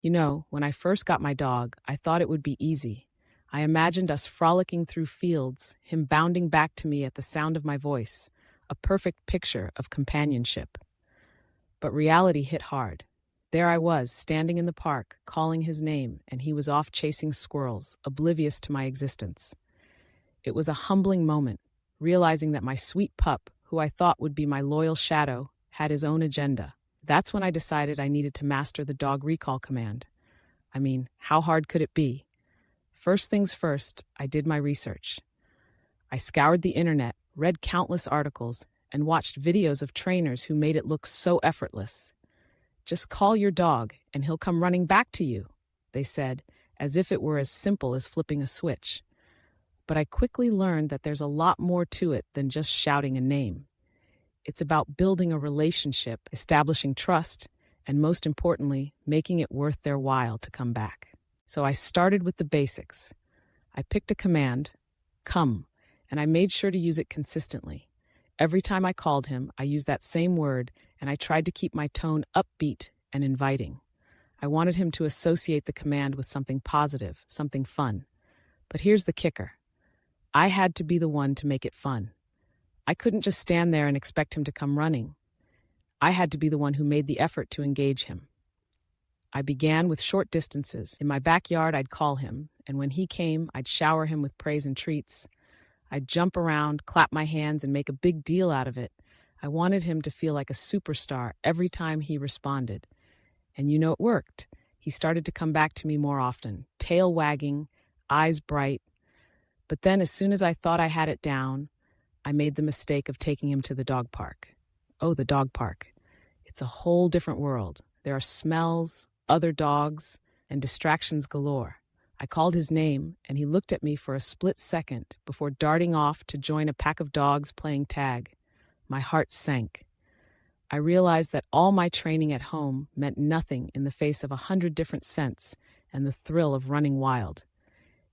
You know, when I first got my dog, I thought it would be easy. I imagined us frolicking through fields, him bounding back to me at the sound of my voice, a perfect picture of companionship. But reality hit hard. There I was, standing in the park, calling his name, and he was off chasing squirrels, oblivious to my existence. It was a humbling moment, realizing that my sweet pup, who I thought would be my loyal shadow, had his own agenda. That's when I decided I needed to master the dog recall command. I mean, how hard could it be? First things first, I did my research. I scoured the internet, read countless articles, and watched videos of trainers who made it look so effortless. Just call your dog, and he'll come running back to you, they said, as if it were as simple as flipping a switch. But I quickly learned that there's a lot more to it than just shouting a name. It's about building a relationship, establishing trust, and most importantly, making it worth their while to come back. So I started with the basics. I picked a command, come, and I made sure to use it consistently. Every time I called him, I used that same word, and I tried to keep my tone upbeat and inviting. I wanted him to associate the command with something positive, something fun. But here's the kicker. I had to be the one to make it fun. I couldn't just stand there and expect him to come running. I had to be the one who made the effort to engage him. I began with short distances. In my backyard, I'd call him, and when he came, I'd shower him with praise and treats. I'd jump around, clap my hands, and make a big deal out of it. I wanted him to feel like a superstar every time he responded. And you know, it worked. He started to come back to me more often, tail wagging, eyes bright. But then as soon as I thought I had it down, I made the mistake of taking him to the dog park. Oh, the dog park. It's a whole different world. There are smells, other dogs, and distractions galore. I called his name, and he looked at me for a split second before darting off to join a pack of dogs playing tag. My heart sank. I realized that all my training at home meant nothing in the face of 100 different scents and the thrill of running wild.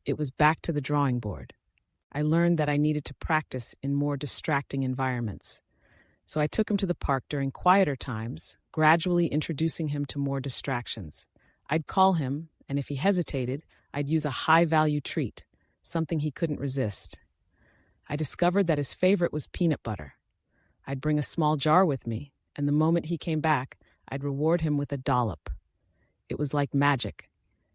It was back to the drawing board. I learned that I needed to practice in more distracting environments. So I took him to the park during quieter times, gradually introducing him to more distractions. I'd call him, and if he hesitated, I'd use a high-value treat, something he couldn't resist. I discovered that his favorite was peanut butter. I'd bring a small jar with me, and the moment he came back, I'd reward him with a dollop. It was like magic.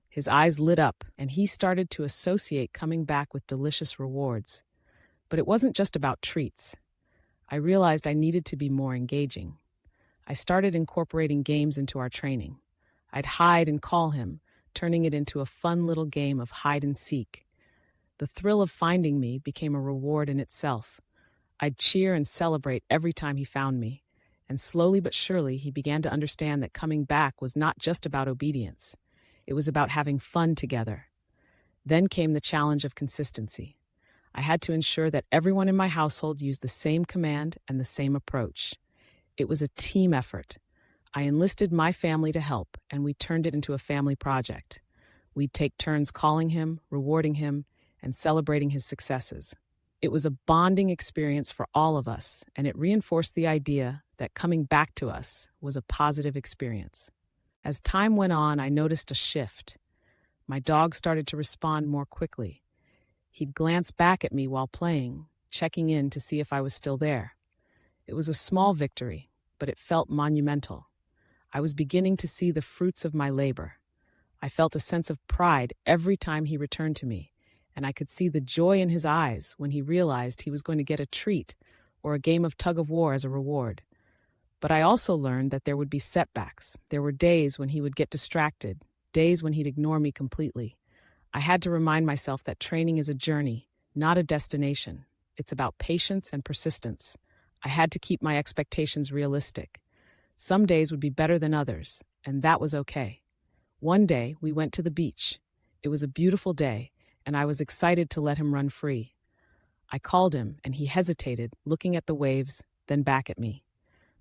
His eyes lit up, and he started to associate coming back with delicious rewards. But it wasn't just about treats. I realized I needed to be more engaging. I started incorporating games into our training. I'd hide and call him, turning it into a fun little game of hide and seek. The thrill of finding me became a reward in itself. I'd cheer and celebrate every time he found me, and slowly but surely he began to understand that coming back was not just about obedience. It was about having fun together. Then came the challenge of consistency. I had to ensure that everyone in my household used the same command and the same approach. It was a team effort. I enlisted my family to help, and we turned it into a family project. We'd take turns calling him, rewarding him, and celebrating his successes. It was a bonding experience for all of us, and it reinforced the idea that coming back to us was a positive experience. As time went on, I noticed a shift. My dog started to respond more quickly. He'd glance back at me while playing, checking in to see if I was still there. It was a small victory, but it felt monumental. I was beginning to see the fruits of my labor. I felt a sense of pride every time he returned to me, and I could see the joy in his eyes when he realized he was going to get a treat or a game of tug-of-war as a reward. But I also learned that there would be setbacks. There were days when he would get distracted, days when he'd ignore me completely. I had to remind myself that training is a journey, not a destination. It's about patience and persistence. I had to keep my expectations realistic. Some days would be better than others, and that was okay. One day, we went to the beach. It was a beautiful day, and I was excited to let him run free. I called him, and he hesitated, looking at the waves, then back at me.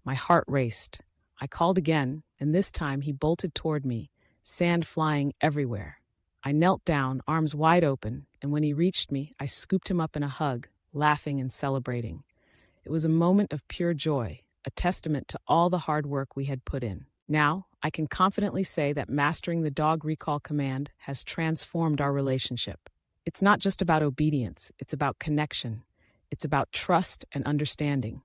My heart raced. I called again, and this time he bolted toward me, sand flying everywhere. I knelt down, arms wide open, and when he reached me, I scooped him up in a hug, laughing and celebrating. It was a moment of pure joy, a testament to all the hard work we had put in. Now, I can confidently say that mastering the dog recall command has transformed our relationship. It's not just about obedience, it's about connection. It's about trust and understanding.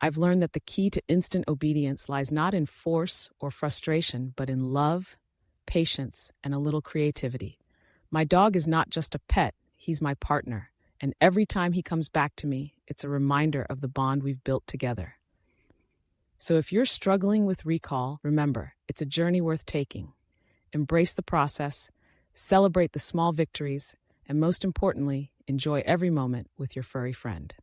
I've learned that the key to instant obedience lies not in force or frustration, but in love, patience, and a little creativity. My dog is not just a pet, he's my partner. And every time he comes back to me, it's a reminder of the bond we've built together. So if you're struggling with recall, remember, it's a journey worth taking. Embrace the process, celebrate the small victories, and most importantly, enjoy every moment with your furry friend.